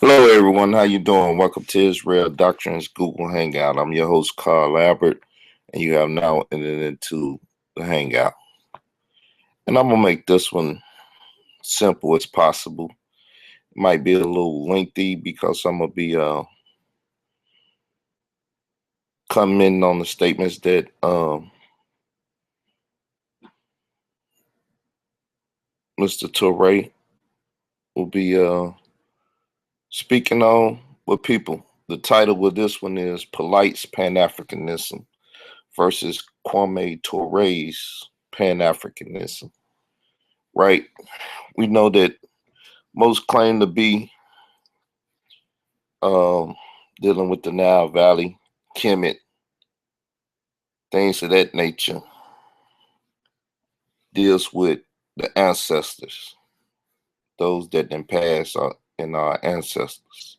Hello, everyone. How you doing? Welcome to Israel Doctrines Google Hangout. I'm your host, Carl Albert, and you have now entered into the Hangout. And I'm gonna make this one simple as possible. It might be a little lengthy because I'm gonna be commenting on the statements that Mr. Toure will be speaking on with people. The title of this one is Polight's Pan-Africanism versus Kwame Toure's Pan-Africanism. Right? We know that most claim to be um, dealing with the Nile Valley, Kemet, things of that nature, deals with the ancestors, those that then pass in our ancestors.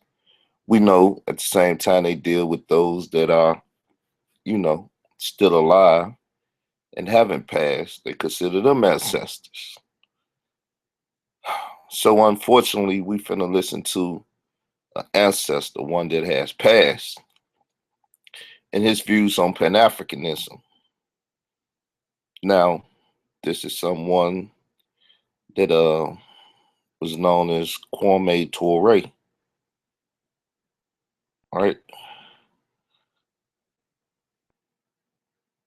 We know at the same time they deal with those that are, still alive and haven't passed. They consider them ancestors. So unfortunately, we finna listen to an ancestor, one that has passed, and his views on Pan Africanism. Now, this is someone that was known as Kwame Toure. All right.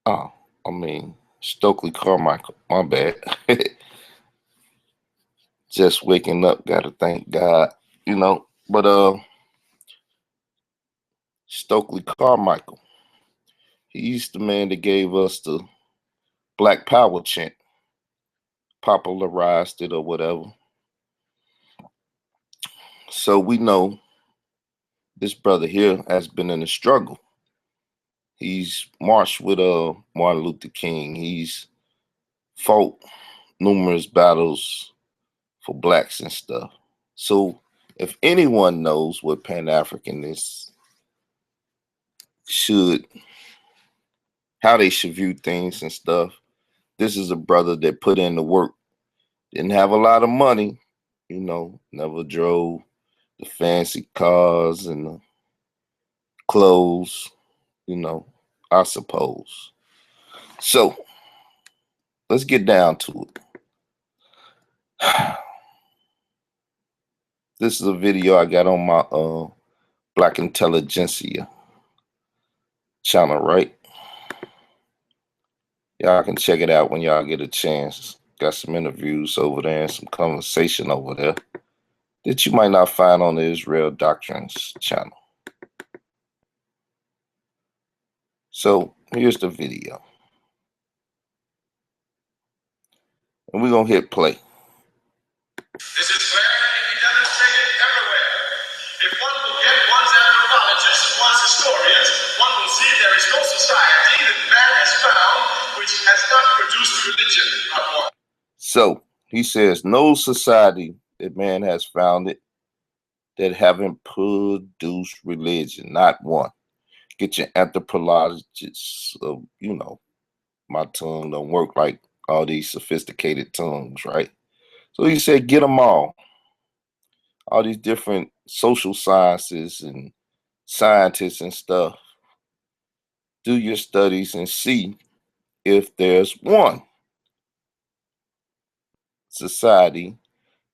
Oh, I mean Stokely Carmichael. My bad. Just waking up, gotta thank God. But Stokely Carmichael, he's the man that gave us the Black Power chant, popularized it or whatever. So we know this brother here has been in a struggle. He's marched with Martin Luther King. He's fought numerous battles for blacks and stuff. So if anyone knows what Pan-Africanists should, how they should view things and stuff, this is a brother that put in the work. Didn't have a lot of money, never drove the fancy cars and the clothes, I suppose. So let's get down to it. This is a video I got on my Black Intelligentsia channel, right? Y'all can check it out when y'all get a chance. Got some interviews over there and some conversation over there that you might not find on the Israel Doctrines channel. So here's the video. And we're going to hit play. This is where it can be demonstrated everywhere. If one will get one's anthropologists and one's historians, one will see there is no society that man has found which has not produced religion. Not one. So he says, no society that man has founded that haven't produced religion, not one. Get your anthropologists, my tongue don't work like all these sophisticated tongues, right? So he said, get them all these different social sciences and scientists and stuff. Do your studies and see if there's one society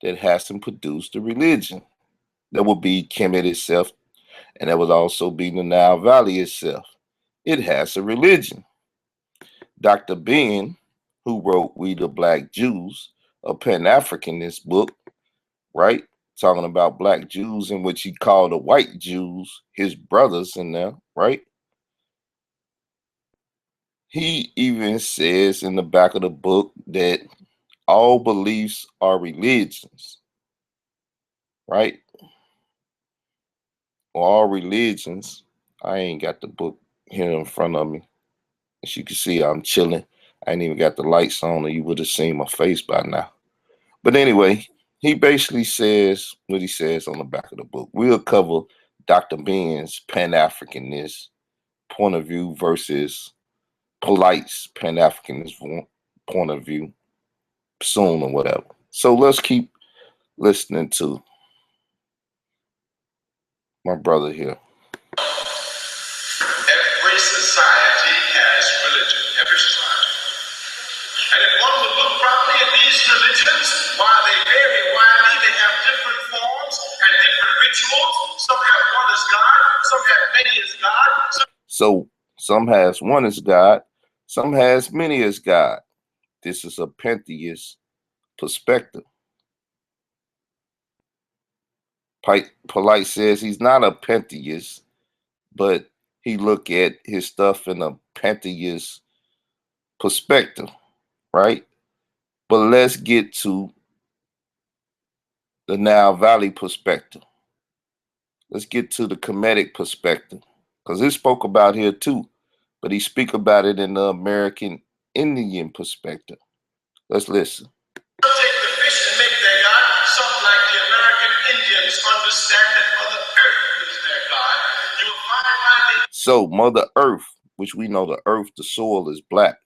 that hasn't produced a religion. That would be Kemet itself, and that would also be the Nile Valley itself. It has a religion. Dr. Ben, who wrote We the Black Jews, a Pan-Africanist book, right? Talking about black Jews, in which he called the white Jews his brothers in there, right? He even says in the back of the book that all beliefs are religions, right? Or all religions. I ain't got the book here in front of me. As you can see, I'm chilling. I ain't even got the lights on, or you would have seen my face by now. But anyway, he basically says what he says on the back of the book. We'll cover Dr. Ben's Pan-Africanist point of view versus Polight's Pan-Africanist point of view soon or whatever. So let's keep listening to my brother here. Every society has religion. Every society. And if one would look properly at these religions, while they vary widely, they have different forms and different rituals. Some have one as God, some have many as God. So some has one as God, some has many as God. This is a pantheist perspective. Polight says he's not a pantheist, but he look at his stuff in a pantheist perspective, right? But let's get to the Nile Valley perspective. Let's get to the Kemetic perspective, because he spoke about here too, but he speak about it in the American Indian perspective. Let's listen. Take the fish and make their God. Some, like the American Indians, understand that Mother Earth is their God. You will find so Mother Earth, which we know the earth, the soil is black.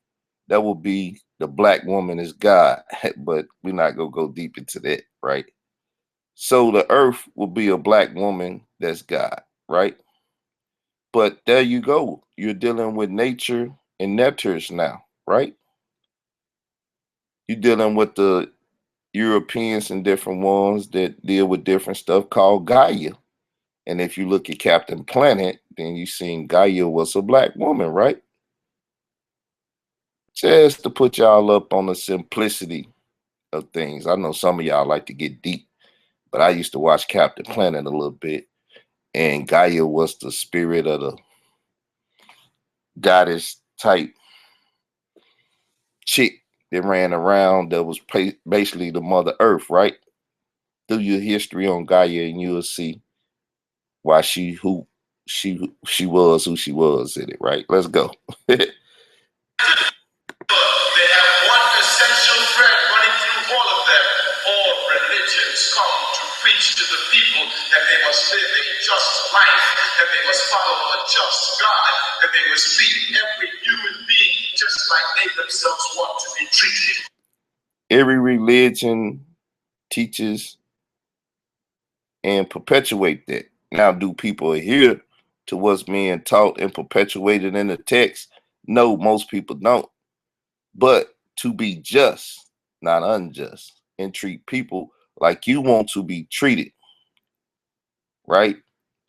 That will be the black woman is God, but we're not gonna go deep into that, right? So the earth will be a black woman that's God, right? But there you go. You're dealing with nature and netters now, right? You're dealing with the Europeans and different ones that deal with different stuff called Gaia. And if you look at Captain Planet, then you seen Gaia was a black woman, right? Just to put y'all up on the simplicity of things. I know some of y'all like to get deep, but I used to watch Captain Planet a little bit, and Gaia was the spirit of the goddess type chick that ran around that was basically the Mother Earth, right? Do your history on Gaia and you'll see why she was who she was in it, right? Let's go. they have one essential thread running through all of them. All religions come to preach to the people that they must live a just life, that they must follow a just God, that they must treat every human being just like they themselves want to be treated. Every religion teaches and perpetuate that. Now, do people adhere to what's being taught and perpetuated in the text? No, most people don't. But to be just, not unjust, and treat people like you want to be treated, right?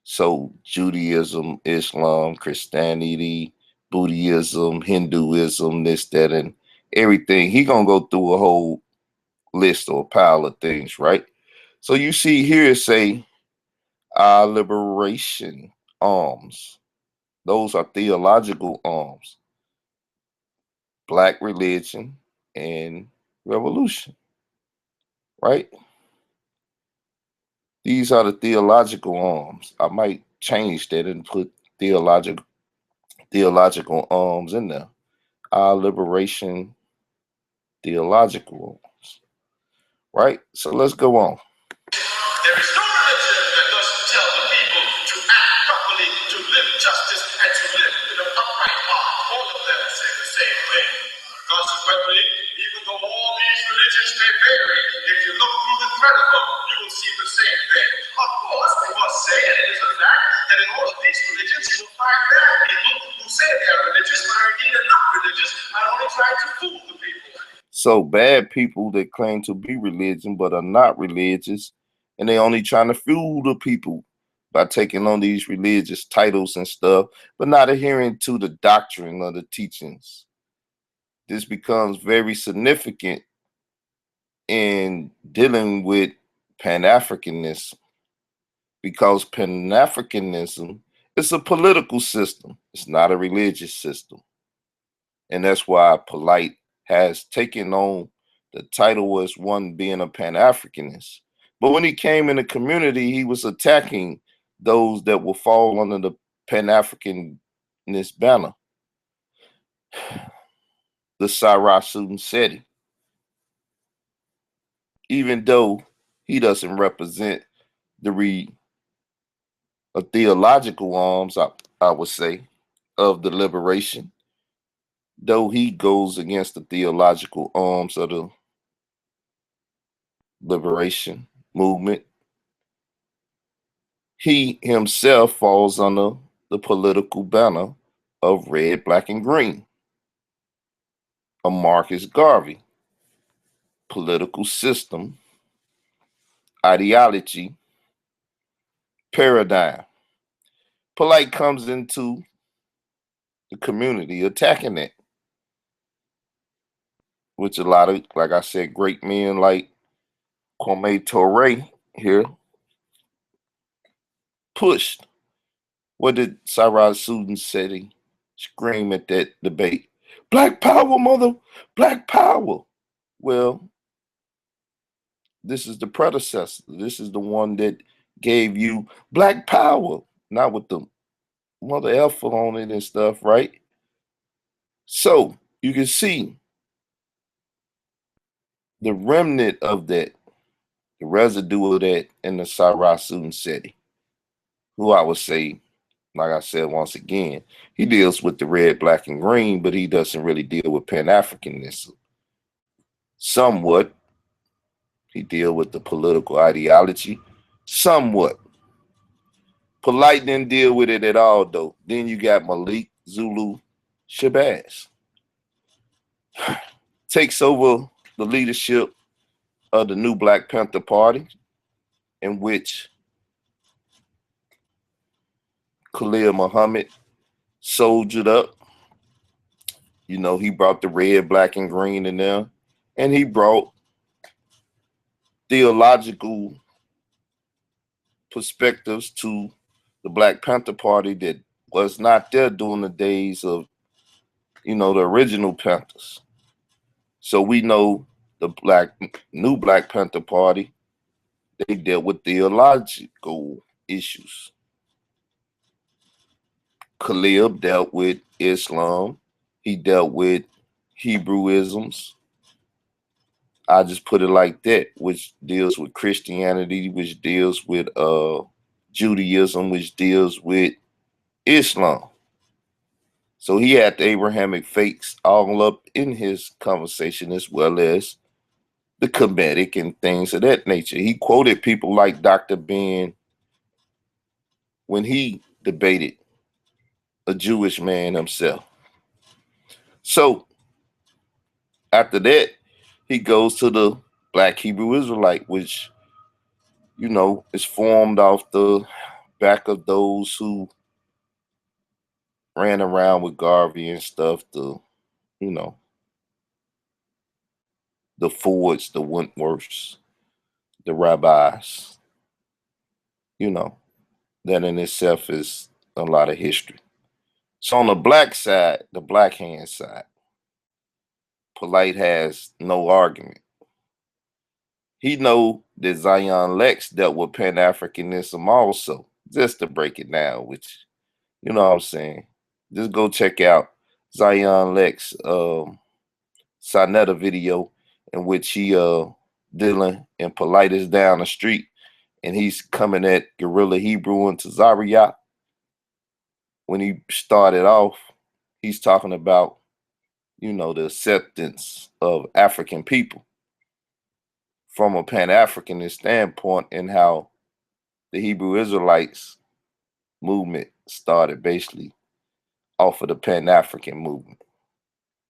So Judaism, Islam, Christianity, Buddhism, Hinduism, this, that, and everything. He gonna go through a whole list or a pile of things, right? So you see here, say, our liberation arms. Those are theological arms. Black religion and revolution, right? These are the theological arms. I might change that and put theological arms in there. Our liberation theological arms, right? So let's go on. There is no religion that doesn't tell the people to act properly, to live justice, and to live with an upright heart. All of them say the same thing. Consequently, even though all these religions may vary, if you look through the thread of them, you will see the same thing. Of course, we must say, and it is a fact, that in all of these religions you will find bad people who say they are religious, but are indeed not religious, and only trying to fool the people. So bad people that claim to be religion but are not religious, and they only trying to fool the people by taking on these religious titles and stuff, but not adhering to the doctrine or the teachings. This becomes very significant in dealing with Pan-Africanism, because Pan-Africanism is a political system. It's not a religious system. And that's why Polight has taken on the title as one being a Pan-Africanist. But when he came in the community, he was attacking those that will fall under the Pan-Africanist banner. The Sarasun Seti. Even though he doesn't represent the theological arms, I would say, of the liberation, though he goes against the theological arms of the liberation movement, he himself falls under the political banner of red, black, and green, a Marcus Garvey political system, ideology, paradigm. Polight comes into the community attacking it, which a lot of, like I said, great men like Kwame Toure here pushed. What did Cyrus Susan Seti scream at that debate? Black power, mother, black power. Well, this is the predecessor. This is the one that gave you black power, not with the mother effer on it and stuff, right? So you can see the remnant of that, the residue of that in the Cyrus Susan Seti, who I would say, like I said once again, he deals with the red, black, and green, but he doesn't really deal with Pan-Africanism. Somewhat, he deals with the political ideology. Somewhat. Polight didn't deal with it at all, though. Then you got Malik Zulu Shabazz. Takes over the leadership of the new Black Panther Party, in which Khalil Muhammad soldiered up. You know, he brought the red, black, and green in there, and he brought theological perspectives to the Black Panther Party that was not there during the days of, you know, the original Panthers. So we know the new Black Panther Party, they dealt with theological issues. Khalil dealt with Islam. He dealt with Hebrewisms. I just put it like that, which deals with Christianity, which deals with Judaism, which deals with Islam. So he had the Abrahamic faiths all up in his conversation, as well as the Kemetic and things of that nature. He quoted people like Dr. Ben when he debated a Jewish man himself. So after that, he goes to the Black Hebrew Israelite, which, you know, is formed off the back of those who ran around with Garvey and stuff, the, you know, the Fords, the Wentworths, the rabbis, you know, that in itself is a lot of history. So on the black side, the black hand side, Polight has no argument. He know that Zion Lex dealt with Pan-Africanism also, just to break it down, which, you know what I'm saying? Just go check out Zion Lex Sonetta video in which he dealing and Polight is down the street and he's coming at Guerrilla Hebrew and Tazariot. When he started off, he's talking about, you know, the acceptance of African people from a Pan-Africanist standpoint and how the Hebrew Israelites movement started basically off of the Pan-African movement,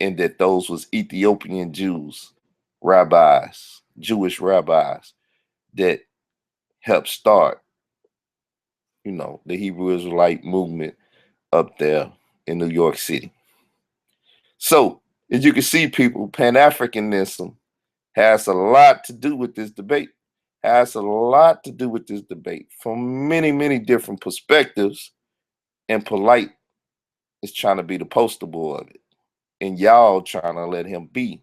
and that those was Ethiopian Jews, rabbis, Jewish rabbis that helped start, you know, the Hebrew Israelite movement up there in New York City. So, as you can see, people, Pan-Africanism has a lot to do with this debate. Has a lot to do with this debate from many, many different perspectives, and Polight is trying to be the poster boy of it. And y'all trying to let him be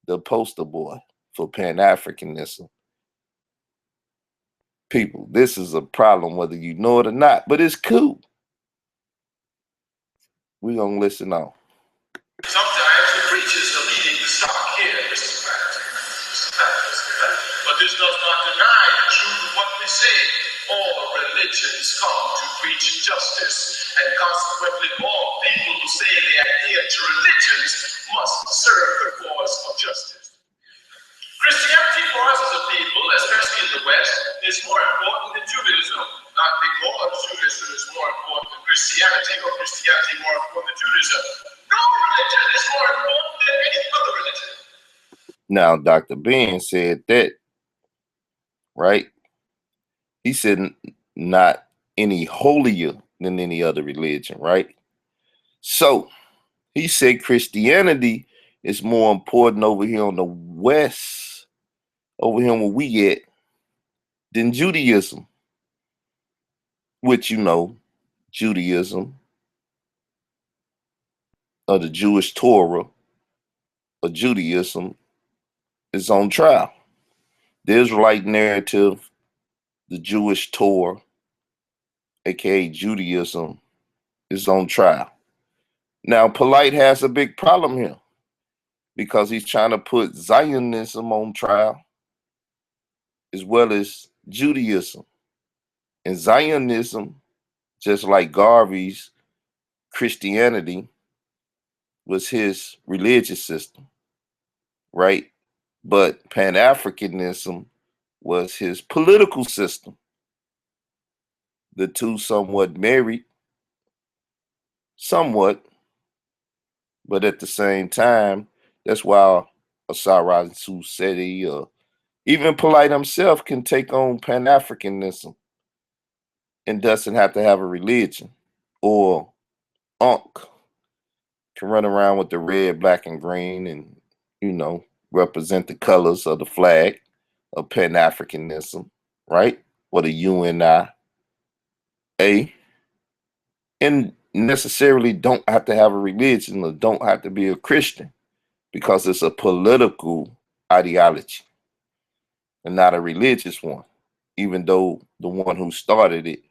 the poster boy for Pan-Africanism. People, this is a problem whether you know it or not, but it's cool. We're going to listen on. Sometimes the preachers are leading the stock here, Mr. But this does not deny the truth of what we say. All religions come to preach justice, and consequently all people who say they adhere to religions must serve the cause of justice. Christianity for us as a people, especially in the West, is more important than Judaism. not because Judaism is more important than Christianity or Christianity more important than Judaism. No religion is more important than any other religion. Now, Dr. Ben said that, right? He said not any holier than any other religion, right? So he said Christianity is more important over here on the west, over here where we at, than Judaism. Which, you know, Judaism, or the Jewish Torah, or Judaism is on trial. The Israelite narrative, the Jewish Torah, aka Judaism, is on trial. Now, Polight has a big problem here because he's trying to put Zionism on trial as well as Judaism. And Zionism, just like Garvey's Christianity, was his religious system, right? But Pan-Africanism was his political system. The two somewhat married, somewhat, but at the same time, that's why Asara Susedi or even Polight himself can take on Pan-Africanism and doesn't have to have a religion. Or Ankh can run around with the red, black, and green and, you know, represent the colors of the flag of Pan-Africanism, right? Or the UNIA, and necessarily don't have to have a religion or don't have to be a Christian because it's a political ideology and not a religious one, even though the one who started it,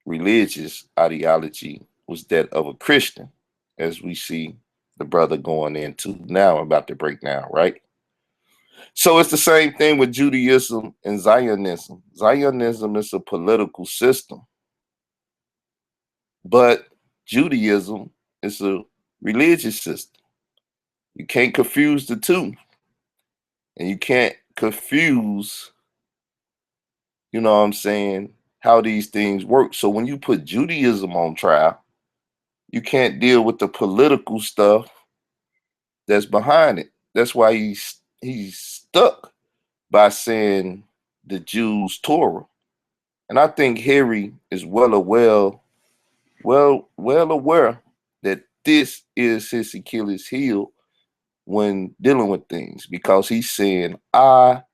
religious ideology, was that of a Christian, as we see the brother going into now, about to break down, right? So it's the same thing with Judaism and Zionism. Zionism is a political system, but Judaism is a religious system. You can't confuse the two. And you can't confuse, you know what I'm saying, how these things work. So when you put Judaism on trial, you can't deal with the political stuff that's behind it. That's why he's stuck by saying the Jews' Torah. And I think Harry is well aware that this is his Achilles heel when dealing with things, because he's saying, I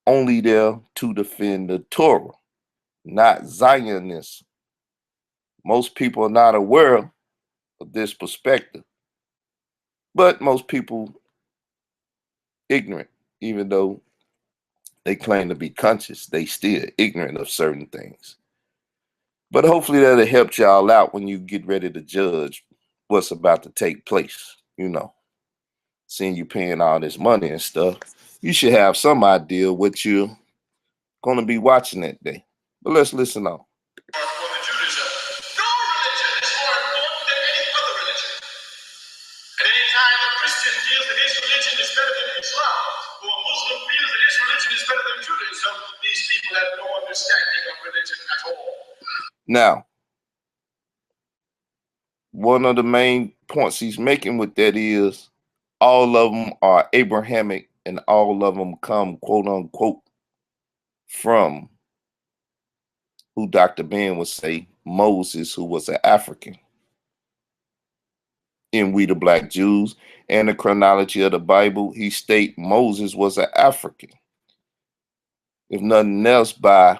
only there to defend the Torah, not Zionism. Most people are not aware of this perspective, but most people ignorant, even though they claim to be conscious, they still ignorant of certain things. But hopefully that'll help y'all out when you get ready to judge what's about to take place. You know, seeing you paying all this money and stuff, you should have some idea what you're going to be watching that day. But let's listen on. For the Judaism, no religion is more important than any other religion. At any time a Christian feels that his religion is better than Islam, or a Muslim feels that his religion is better than Judaism, these people have no understanding of religion at all. Now, one of the main points he's making with that is all of them are Abrahamic and all of them come, quote unquote, from who Dr. Ben would say, Moses, who was an African. In We the Black Jews and the chronology of the Bible, he state Moses was an African. If nothing else, by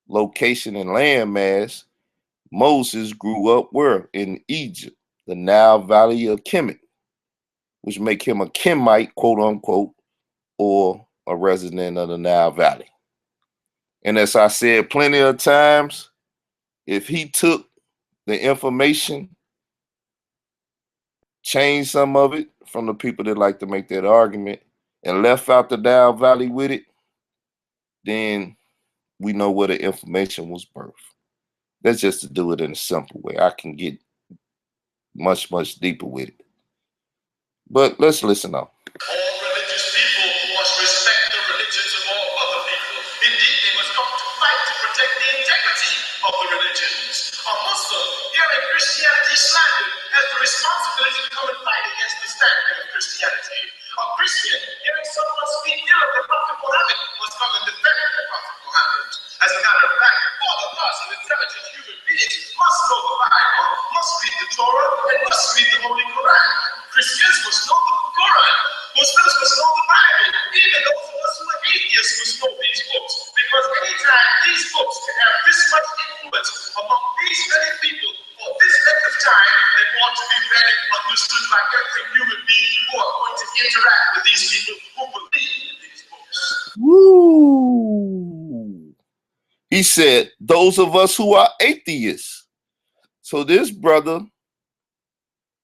location and landmass, Moses grew up where? In Egypt, the Nile Valley of Kemet, which make him a Kemite, quote unquote, or a resident of the Nile Valley. And as I said plenty of times, if he took the information, changed some of it from the people that like to make that argument, and left out the Nile Valley with it, then we know where the information was birthed. That's just to do it in a simple way. I can get much, much deeper with it. But let's listen on. All religious people must respect the religions of all other people. Indeed, they must come to fight to protect the of the religions. A Muslim hearing Christianity slandered has the responsibility to come and fight against the standard of Christianity. A Christian hearing someone speak ill of the Prophet Muhammad must come and defend the Prophet Muhammad. As a matter of fact, all of us as intelligent human beings must know the Bible, must read the Torah, and must read the Holy Quran. Christians must know the Quran. Muslims must know the Bible. Even those of us who are atheists must know these books. Because anytime these books can have this much influence among these many people for this length of time, they ought to be read and understood by every human being who are going to interact with these people who believe in these books. Woo! He said, those of us who are atheists. So this brother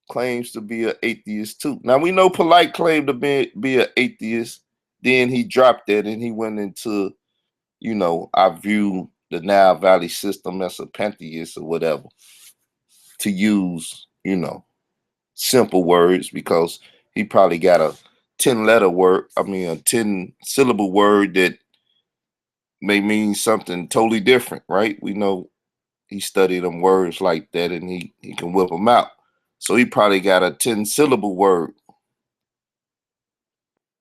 claims to be an atheist too. Now we know Polight claimed to be an atheist. Then he dropped that and he went into, I view the Nile Valley system as a pantheist or whatever, to use, simple words, because he probably got a 10-syllable word that may mean something totally different, right? We know he studied them words like that and he can whip them out. So he probably got a 10-syllable word,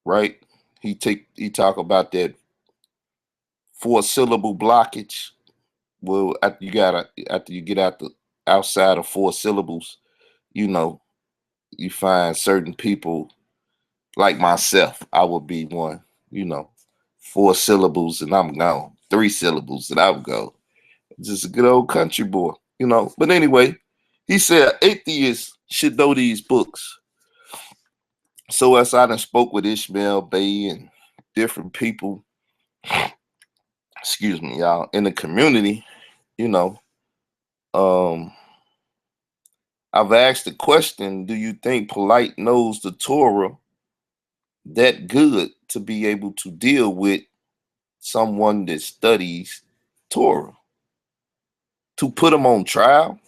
right? He talk about that 4-syllable blockage. Well, after you get outside of 4 syllables, you find certain people like myself. I would be one, 4 syllables and I'm gone. 3 syllables and I'm gone. Just a good old country boy, But anyway, he said atheists should know these books. So as I done spoke with Ishmael Bay and different people, excuse me, y'all, in the community, I've asked the question, do you think Polight knows the Torah that good to be able to deal with someone that studies Torah? To put them on trial?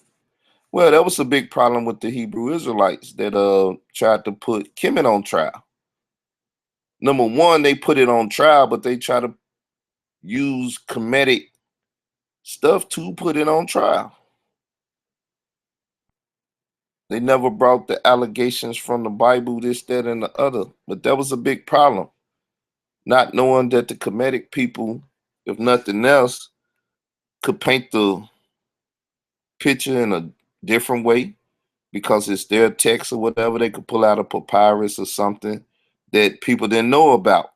Well, that was a big problem with the Hebrew Israelites that tried to put Kemet on trial. Number one, they put it on trial, but they try to use Kemetic stuff to put it on trial. They never brought the allegations from the Bible, this, that, and the other. But that was a big problem. Not knowing that the Kemetic people, if nothing else, could paint the picture in a different way because it's their text or whatever. They could pull out a papyrus or something that people didn't know about.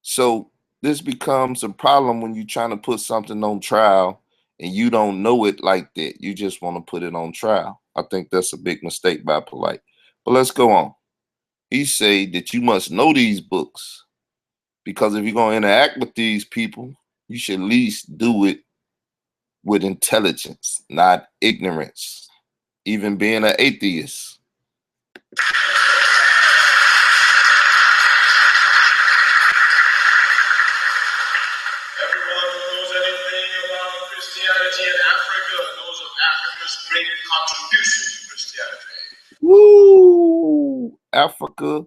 So this becomes a problem when you're trying to put something on trial and you don't know it like that. You just want to put it on trial. I think that's a big mistake by Polight. But let's go on. He said that you must know these books, because if you're going to interact with these people, you should at least do it with intelligence, not ignorance, even being an atheist. Everyone who knows anything about Christianity in Africa knows of Africa's great contribution to Christianity. Woo! Africa,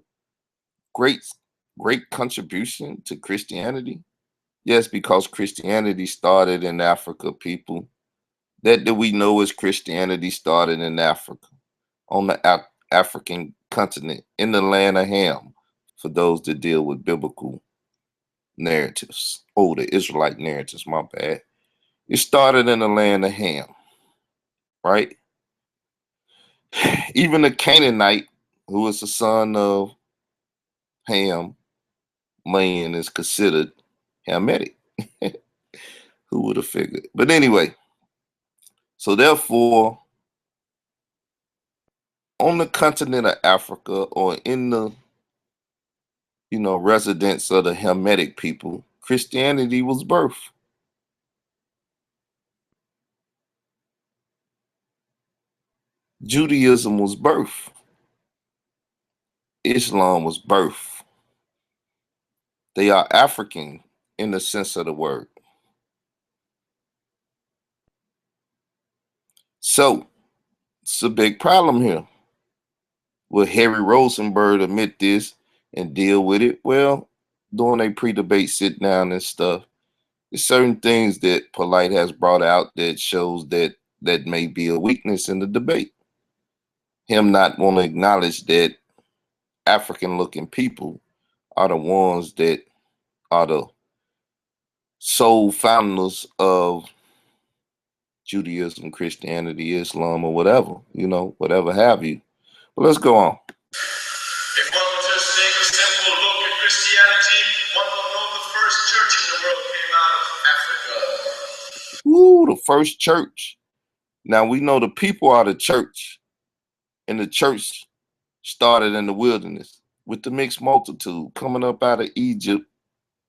great contribution to Christianity. Yes, because Christianity started in Africa, people. That we know is Christianity started in Africa, on the African continent, in the land of Ham, for those that deal with biblical narratives. Oh, the Israelite narratives, my bad. It started in the land of Ham, right? Even the Canaanite, who is the son of Ham, land is considered Hamitic. Who would have figured? But anyway, so therefore, on the continent of Africa, or in the residents of the Hamitic people, Christianity was birthed. Judaism was birthed. Islam was birthed. They are African in the sense of the word. So it's a big problem here. Will Harry Rosenberg admit this and deal with it? Well, during a pre-debate sit down and stuff, There's certain things that Polight has brought out that shows that may be a weakness in the debate. Him not want to acknowledge that African-looking people are the ones that are the sole founders of Judaism, Christianity, Islam, or whatever, whatever have you. But let's go on. If one would just take a simple look at Christianity, one will know the first church in the world came out of Africa. Ooh, the first church. Now we know the people are the church, and the church started in the wilderness with the mixed multitude coming up out of Egypt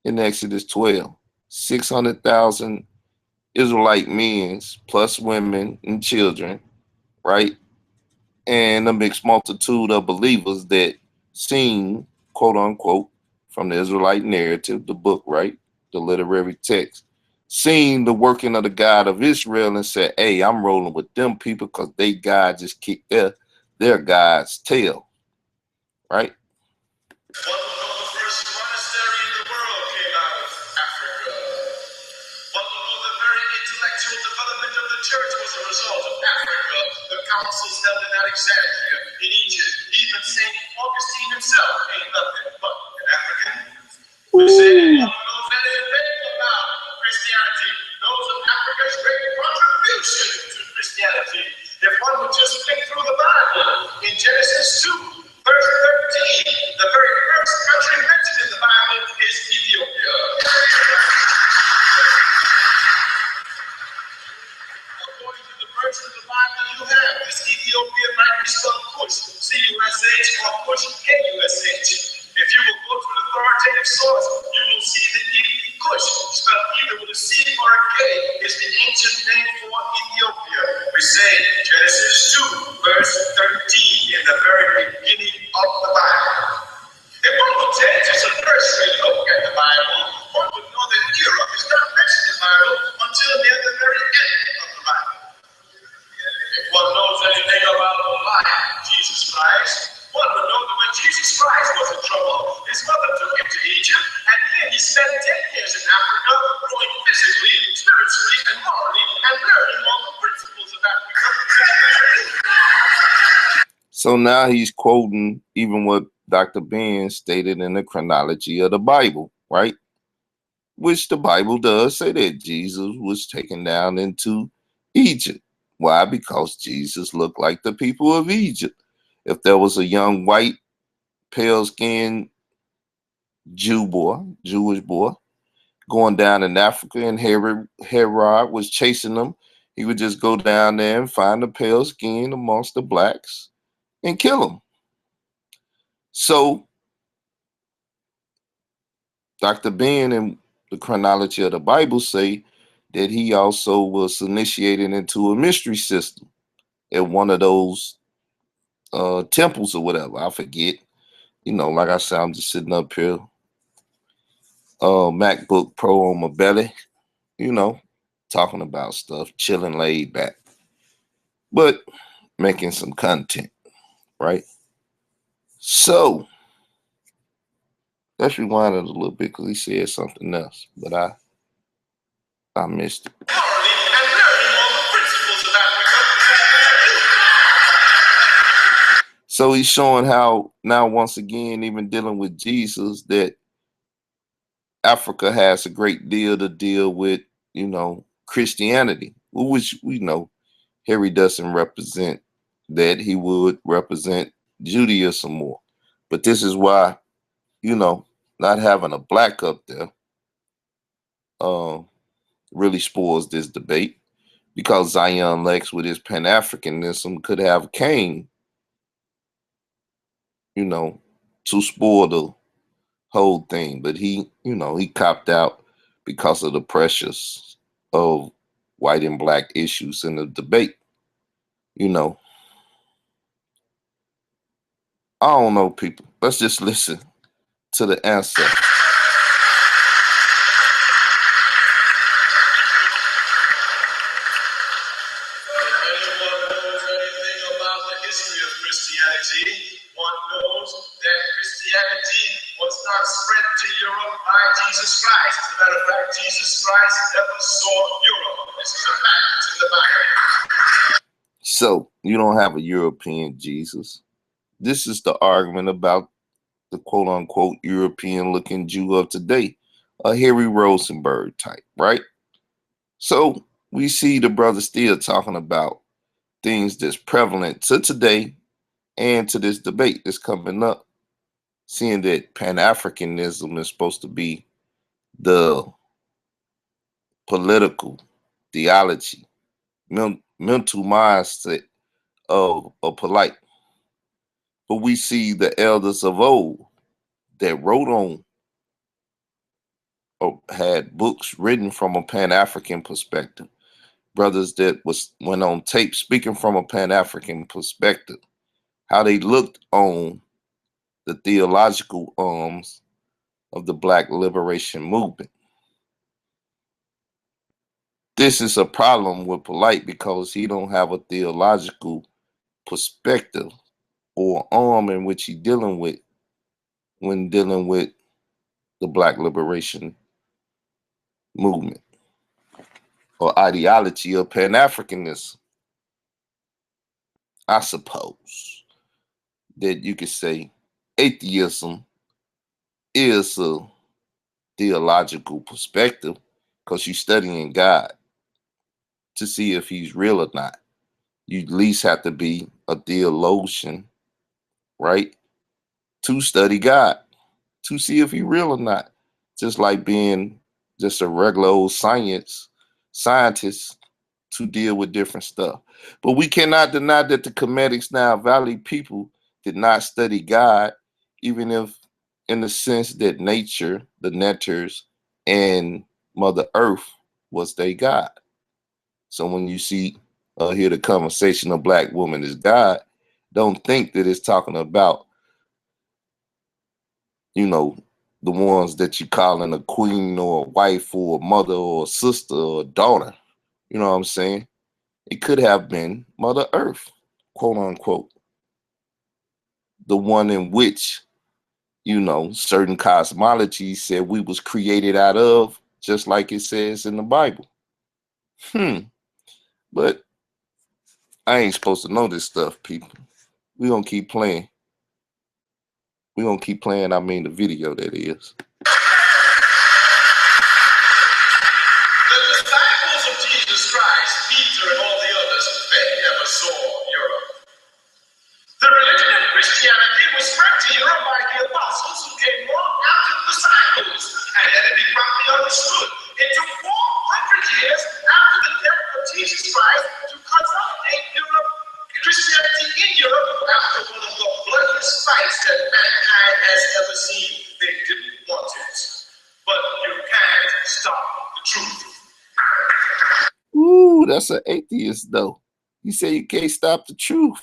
in Exodus 12. 600,000 Israelite men plus women and children, right? And a mixed multitude of believers that seen, quote unquote, from the Israelite narrative, the book, right? The literary text, seen the working of the God of Israel and said, hey, I'm rolling with them people because they God just kicked their God's tail, right? One will know the first monastery in the world came out of Africa. One will know the very intellectual development of the church was a result of Africa. The councils held in Alexandria, in Egypt, even St. Augustine himself ain't nothing but an African. We say one knows anything about Christianity, knows of Africa's great contribution to Christianity. If one would just think through the Bible, in Genesis 2, verse 13, the very first country mentioned in the Bible is Ethiopia. According to the verse of the Bible you have, this Ethiopia might be spelled Kush, C-U-S-H, or Kush, K-U-S-H. If you will go to an authoritative source, you will see that Kush, spelled either with a C or a K, is the ancient name for Ethiopia. We say Genesis 2, verse 13, in the very beginning of the Bible. If one would take just a cursory look at the Bible, one would know that Europe is not mentioned in the Bible until near the very end of the Bible. If one knows anything about the life of Jesus Christ, one would know that when Jesus Christ was in trouble, his mother took him to Egypt, and then he spent 10 years in Africa, growing physically, spiritually, and morally, and learning all the principles of Africa. So now he's quoting even what Dr. Ben stated in the chronology of the Bible, right? Which the Bible does say that Jesus was taken down into Egypt. Why? Because Jesus looked like the people of Egypt. If there was a young white, pale-skinned Jewish boy, going down in Africa and Herod was chasing them, he would just go down there and find the pale skin amongst the blacks and kill them. So Dr. Ben and the chronology of the Bible say that he also was initiated into a mystery system at one of those temples or whatever. I forget. Like I said, I'm just sitting up here, MacBook Pro on my belly, talking about stuff, chilling, laid back, but making some content, right? So let's rewind it a little bit because he said something else, but I missed it. So he's showing how now, once again, even dealing with Jesus, that Africa has a great deal to deal with, Christianity, which we know here he doesn't represent that. He would represent Judaism more. But this is why, not having a black up there really spoils this debate, because Zion Lex with his Pan-Africanism could have came, to spoil the whole thing. But he copped out because of the pressures of white and black issues in the debate. I don't know, people. Let's just listen to the answer. One knows that Christianity was not spread to Europe by Jesus Christ. As a matter of fact, Jesus Christ never saw Europe. This is a fact. It's in the Bible. So you don't have a European Jesus. This is the argument about the quote unquote European looking Jew of today, a Harry Rosenberg type, right? So we see the brother still talking about things that's prevalent to today and to this debate that's coming up, seeing that Pan-Africanism is supposed to be the political theology, mental mindset of Polight. But we see the elders of old that wrote on or had books written from a Pan-African perspective. Brothers that went on tape speaking from a Pan-African perspective, how they looked on the theological arms of the Black liberation movement. This is a problem with Polight because he don't have a theological perspective or arm in which he's dealing with when dealing with the Black liberation movement or ideology of Pan-Africanism. I suppose that you could say atheism is a theological perspective because you're studying God to see if he's real or not. You at least have to be a theologian, right? To study God, to see if he's real or not. Just like being just a regular old scientist to deal with different stuff. But we cannot deny that the Kemetic Nile Valley people did not study God, even if in the sense that nature, the netters, and Mother Earth was their God. So when you hear the conversation of Black woman is God, don't think that it's talking about, the ones that you calling a queen or a wife or a mother or a sister or a daughter. You know what I'm saying? It could have been Mother Earth, quote unquote. The one in which, certain cosmology said we was created out of, just like it says in the Bible. But I ain't supposed to know this stuff, people. We're going to keep playing. We're going to keep playing, the video, that is. The disciples of Jesus Christ, Peter and all the others, they never saw Europe. The religion of Christianity was spread to Europe by the apostles who came long after the disciples, and let it be properly understood. It took 400 years after the death of Jesus Christ to consolidate Europe, Christianity in Europe after one of the bloodiest fights that mankind has ever seen. They didn't want it. But you can't stop the truth. Ooh, that's an atheist, though. You say you can't stop the truth.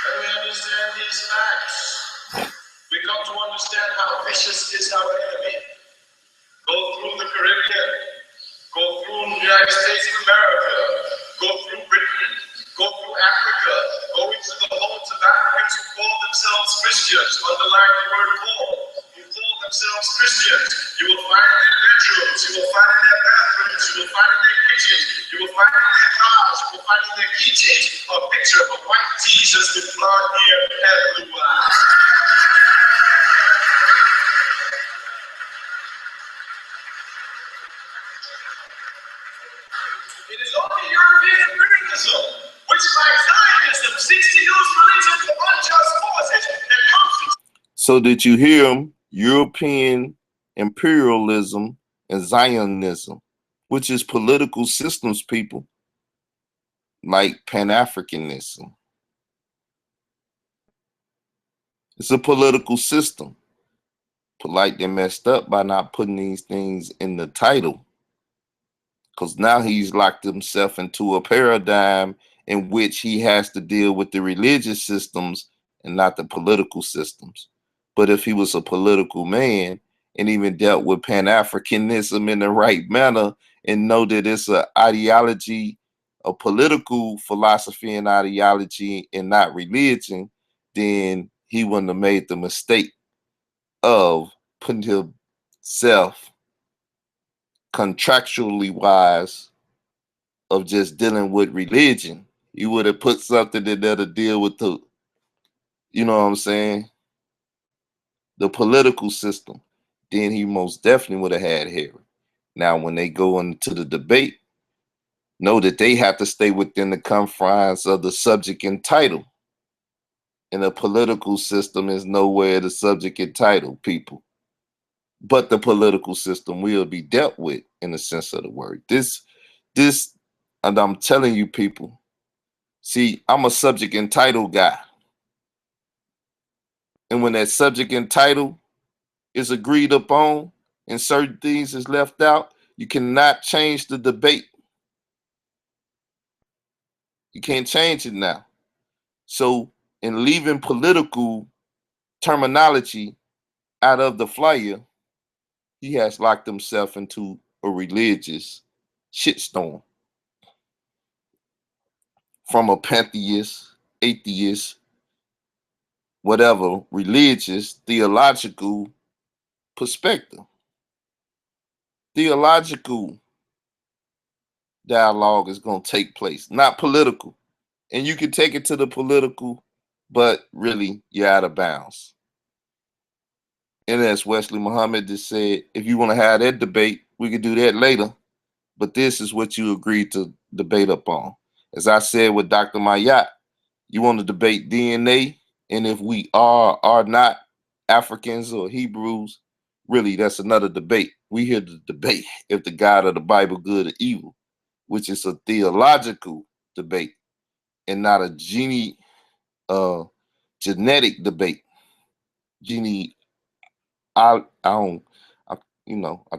When we understand these facts, we come to understand how vicious is our enemy. Go through the Caribbean, go through the United States of America, go through Britain, go through Africa, go into the homes of Africans who call themselves Christians, underline the word call, who call themselves Christians. You will find in their bedrooms, you will find in their bathrooms, you will find in their kitchens, you will find in their cars, you will find in their keychains a picture of a white Jesus with blonde hair and blue eyes. It is only European imperialism, which like Zionism seeks to use religion for unjust causes that comes to. So did you hear him? European imperialism and Zionism, which is political systems, people, like Pan-Africanism. It's a political system. Polight, they messed up by not putting these things in the title, because now he's locked himself into a paradigm in which he has to deal with the religious systems and not the political systems. But if he was a political man and even dealt with Pan-Africanism in the right manner and know that it's an ideology, a political philosophy and ideology and not religion, then he wouldn't have made the mistake of putting himself contractually wise of just dealing with religion. He would have put something in there to deal with the, you know what I'm saying, the political system. Then he most definitely would have had Harry. Now, when they go into the debate, know that they have to stay within the confines of the subject and title. And the political system is nowhere the subject and title, people. But the political system will be dealt with in the sense of the word. This, and I'm telling you, people, see, I'm a subject and title guy. And when that subject and title is agreed upon and certain things is left out, you cannot change the debate. You can't change it now. So in leaving political terminology out of the flyer, he has locked himself into a religious shitstorm. From a pantheist, atheist, whatever, religious, theological perspective. Theological dialogue is going to take place, not political. And you can take it to the political, but really, you're out of bounds. And as Wesley Muhammad just said, if you want to have that debate, we could do that later. But this is what you agreed to debate upon. As I said with Dr. Mayat, you want to debate DNA, and if we are or not Africans or Hebrews, really, that's another debate. We here to debate if the God of the Bible good or evil, which is a theological debate and not a genetic debate. I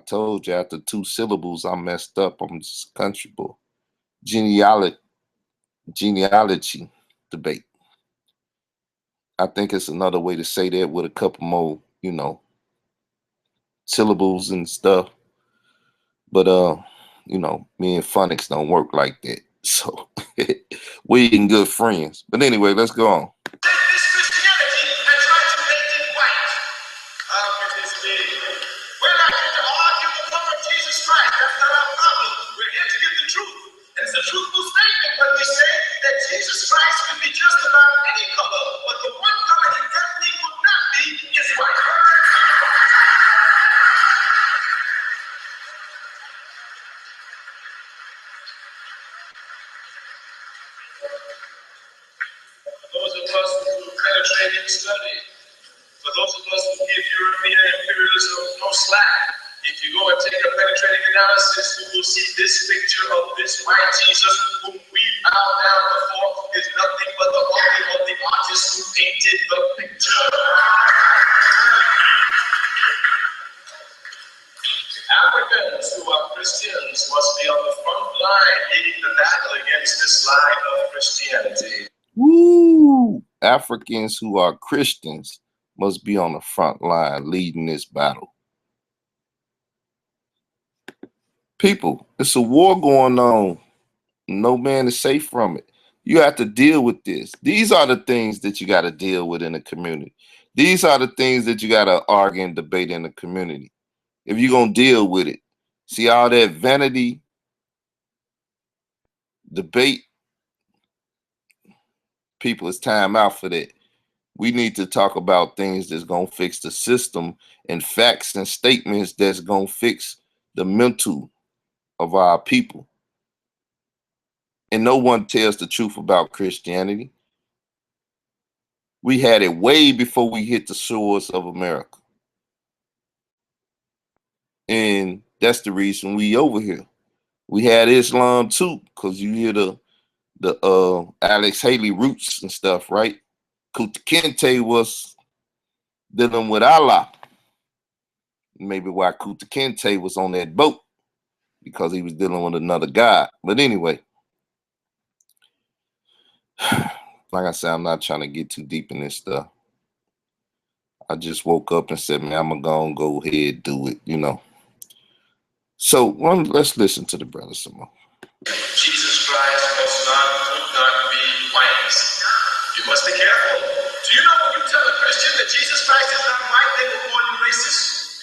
told you after 2 syllables, I messed up. I'm just country boy. Genealogy debate. I think it's another way to say that with a couple more, syllables and stuff. But me and phonics don't work like that. So we ain't good friends. But anyway, let's go on. This Christianity and try to make it white. How can this be? We're not here to argue the love of Jesus Christ. That's not our problem. We're here to give the truth. And it's a truthful statement when we say that Jesus Christ can be just about any color, but the one color he definitely would not be is white. For those of us who do penetrating study, for those of us who give European imperialism no slack, if you go and take a penetrating analysis, you will see this picture of this white Jesus whom we bow down before is nothing but the body of the artist who painted the picture. Africans who are Christians must be on the front line leading the battle against this line of Christianity. Woo! Africans who are Christians must be on the front line leading this battle. People, it's a war going on. No man is safe from it. You have to deal with this. These are the things that you got to deal with in the community. These are the things that you got to argue and debate in the community. If you're going to deal with it. See all that vanity debate? People, it's time out for that. We need to talk about things that's going to fix the system and facts and statements that's going to fix the mental of our people. And no one tells the truth about Christianity. We had it way before we hit the shores of America. And that's the reason we over here. We had Islam too, because you hear the Alex Haley roots and stuff, right? Kuta Kinte was dealing with Allah. Maybe why Kuta Kinte was on that boat, because he was dealing with another God. But anyway, like I said, I'm not trying to get too deep in this stuff. I just woke up and said, man, I'm going to go ahead and do it, So let's listen to the brother some more. Jesus Christ would not be white. You must be careful. Do you know when you tell a Christian Christian that Jesus Christ is not white, they will call you racist.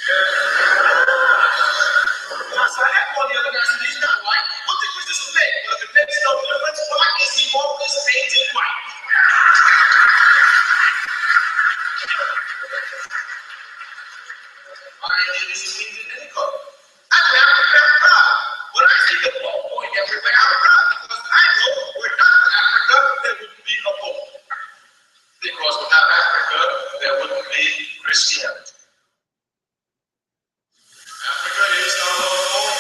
So I had one the other guy said, he's not white. What the Christians will say? Well, if it makes no difference, why is he always painted white? Why ain't he painted in any color? I'm proud. When I see the Pope going everywhere, I'm proud because I know we're not Africa, there wouldn't be a Pope. Because without Africa, there wouldn't be Christianity. Africa is our home.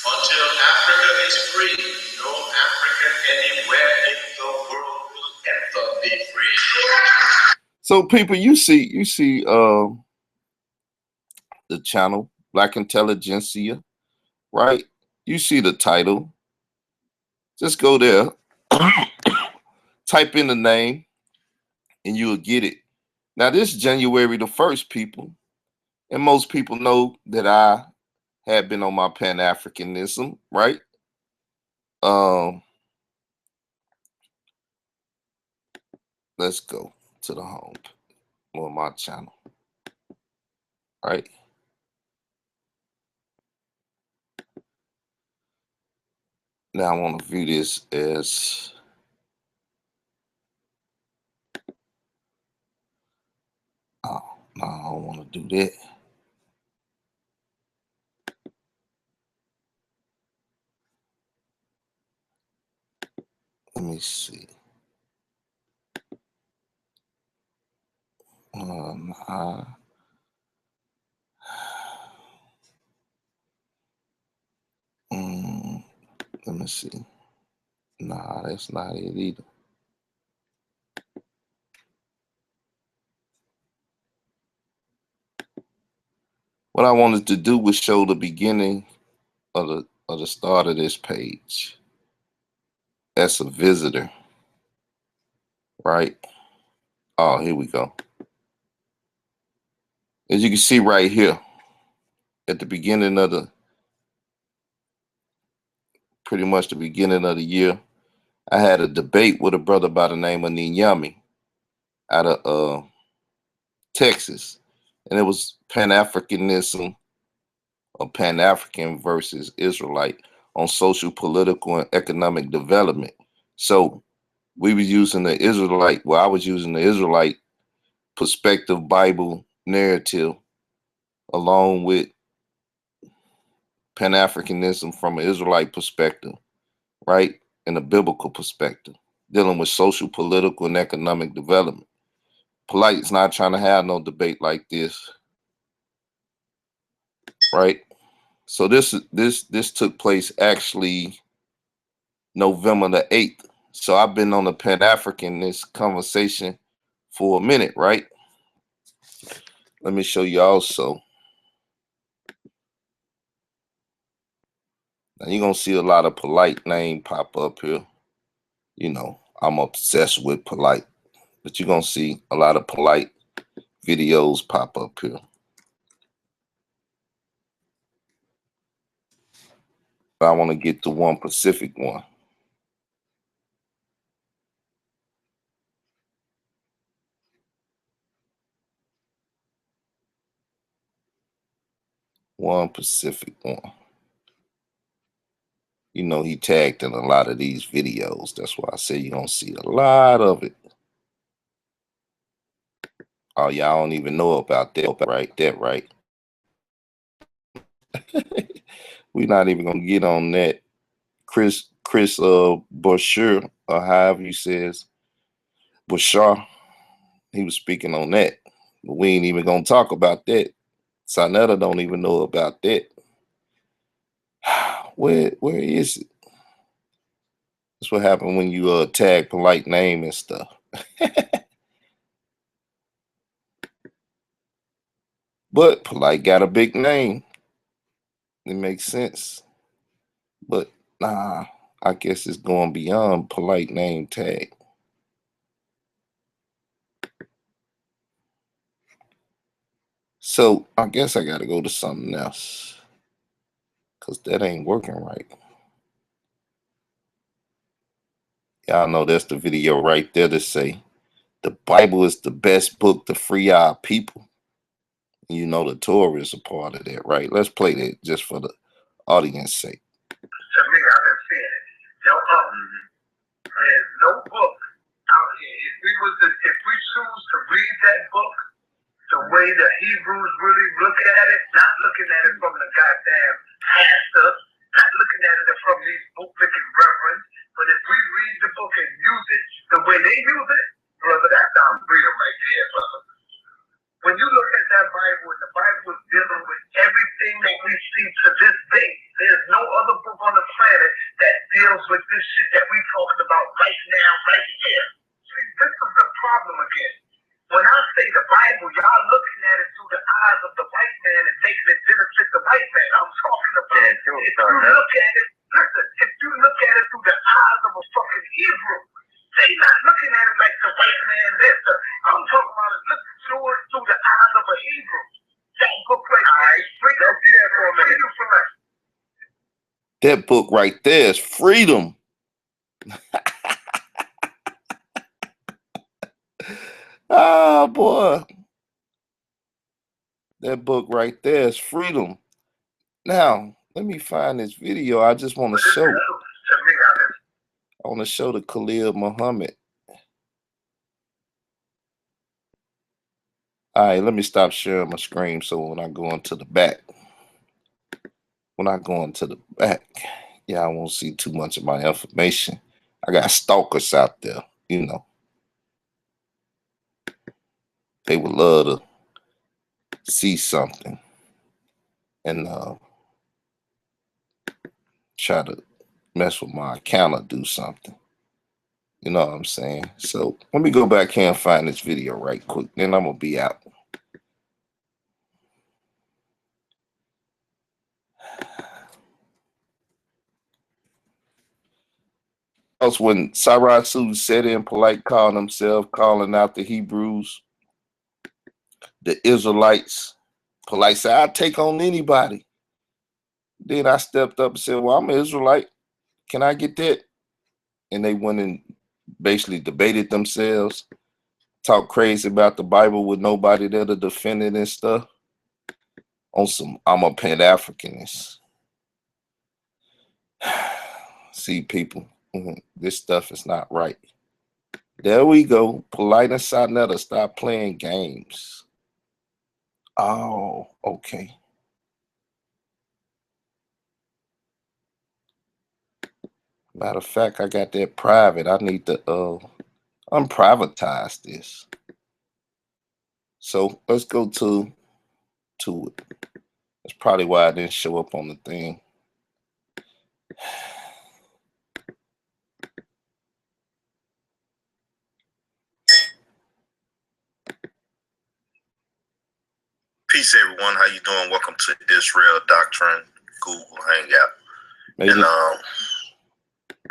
Until Africa is free, no African anywhere in the world will ever be free. So people, you see the channel Black Intelligentsia, right? You see the title. Just go there, type in the name, and you'll get it. Now this is January the 1st, people. And most people know that I have been on my Pan-Africanism, right? Let's go to the home on my channel, right? Now I want to view this as no, I don't want to do that. Let me see. Let me see. Nah, that's not it either. What I wanted to do was show the beginning of the start of this page as a visitor, right? Oh, here we go. As you can see right here, at the beginning of pretty much the beginning of the year, I had a debate with a brother by the name of Ninyami out of Texas, and it was Pan-Africanism or Pan-African versus Israelite on social, political, and economic development. So we was using the Israelite, well, I was using the Israelite perspective Bible narrative along with Pan-Africanism from an Israelite perspective, right? And a biblical perspective, dealing with social, political, and economic development. Polight's not trying to have no debate like this, right? So this took place actually November the 8th. So I've been on the Pan-Africanist conversation for a minute, right? Let me show you also. Now you're gonna see a lot of Polight name pop up here. You know, I'm obsessed with Polight, but you're gonna see a lot of Polight videos pop up here. But I want to get to one Pacific one. One Pacific one. You know, he tagged in a lot of these videos. That's why I say you're gonna see a lot of it. Oh, y'all don't even know about that, right? That right. We're not even gonna get on that. Chris Boucher, or however he says, Bouchard, he was speaking on that. But we ain't even gonna talk about that. Sanetta don't even know about that. Where is it? That's what happened when you tag Polight name and stuff. But Polight got a big name. It makes sense. But nah, I guess it's going beyond Polight name tag. So I guess I gotta go to something else, because that ain't working right. Y'all know that's the video right there to say the Bible is the best book to free our people. You know the Toure is a part of that, right? Let's play that just for the audience sake. To me, I've been saying it. There's no book out here. If we choose to read that book the way the Hebrews really look at it, not looking at it from the goddamn pastor, not looking at it from these book-picking reverends, but if we read the book and use it the way they use it, brother, that's our freedom right there, brother. When you look at that Bible, and the Bible is dealing with everything that we see to this day, there's no other book on the planet that deals with this shit that we're talking about right now, right here. See, this is the problem again. When I say the Bible, y'all looking at it through the eyes of the white man and making it benefit the white man. I'm talking about if you look at it, listen, if you look at it through the eyes of a fucking Hebrew, they not looking at it like the white man this. I'm talking about it, look through the eyes of a Hebrew. That book right there is freedom. That book right there is freedom. Oh boy. That book right there is freedom. Now, let me find this video. I just want to show. I want to show the Khalil Muhammad. All right, let me stop sharing my screen so when I go into the back, yeah, I won't see too much of my information. I got stalkers out there, you know. They would love to see something and try to mess with my account or do something. You know what I'm saying? So let me go back here and find this video right quick. Then I'm going to be out. When Sarasu said in Polight calling himself, calling out the Hebrews, the Israelites, Polight said, I'll take on anybody. Then I stepped up and said, well, I'm an Israelite. Can I get that? And they went and basically debated themselves, talk crazy about the Bible with nobody there to defend it and stuff. On some, I'm a Pan-Africanist. See, people, this stuff is not right. There we go. Polight and Sonetta, stop playing games. Oh, okay. Matter of fact, I got that private. I need to unprivatize this. So let's go to it. That's probably why I didn't show up on the thing. Peace, everyone. How you doing? Welcome to Israel Doctrine Google Hangout.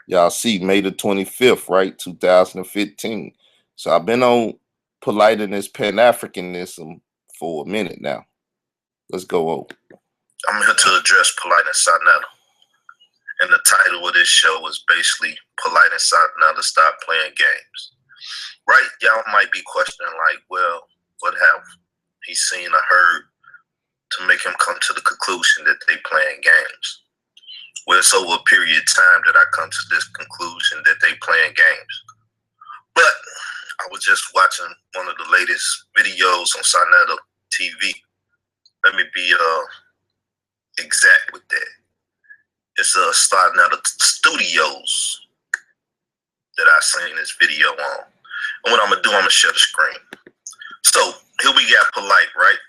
Y'all see, May the 25th, right? 2015. So I've been on Polight and this Pan-Africanism for a minute now. Let's go over. I'm here to address Polight and Sonetta. And the title of this show is basically Polight and Sonetta Stop Playing Games. Right? Y'all might be questioning like, well, what have he seen or heard to make him come to the conclusion that they playing games? Well, it's over a period of time that I come to this conclusion that they playing games. But I was just watching one of the latest videos on Sonetta TV. Let me be exact with that. It's Sonetta Studios that I seen this video on. And what I'm gonna do, I'm gonna share the screen. So here we got Polight, right?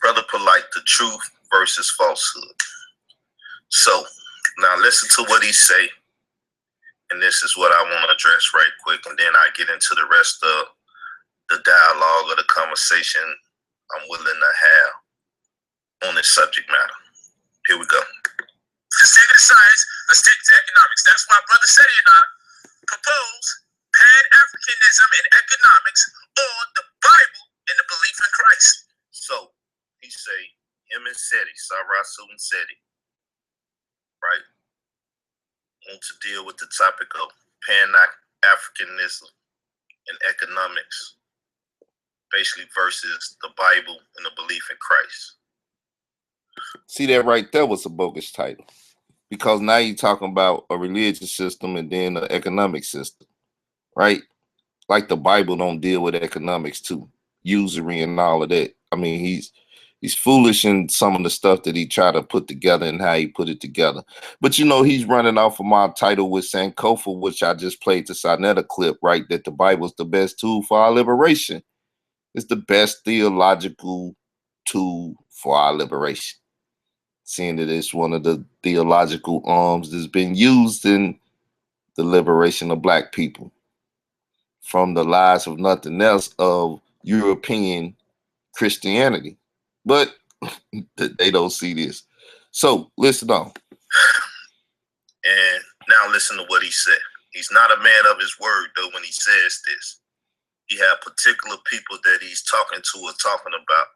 Brother Polight, the truth versus falsehood. So now listen to what he say, and this is what I want to address right quick, and then I get into the rest of the dialogue or the conversation I'm willing to have on this subject matter. Here we go. Let's take it to science. Let's take it to economics. That's why Brother Seti and I propose Pan-Africanism in economics, or the Bible and the belief in Christ. So he say him and Seti, Sarasu and Seti, right, want to deal with the topic of Pan-Africanism in economics, basically versus the Bible and the belief in Christ. See, that right there was a bogus title. Because now you're talking about a religious system and then an economic system, right? Like the Bible don't deal with economics too, usury and all of that. I mean, he's foolish in some of the stuff that he tried to put together and how he put it together. But you know, he's running off of my title with Sankofa, which I just played the Sinetta clip, right? That the Bible is the best tool for our liberation. It's the best theological tool for our liberation. Seeing that it's one of the theological arms that's been used in the liberation of Black people from the lies of nothing else of European Christianity. But they don't see this. So listen on. And now listen to what he said. He's not a man of his word, though, when he says this. He had particular people that he's talking to or talking about.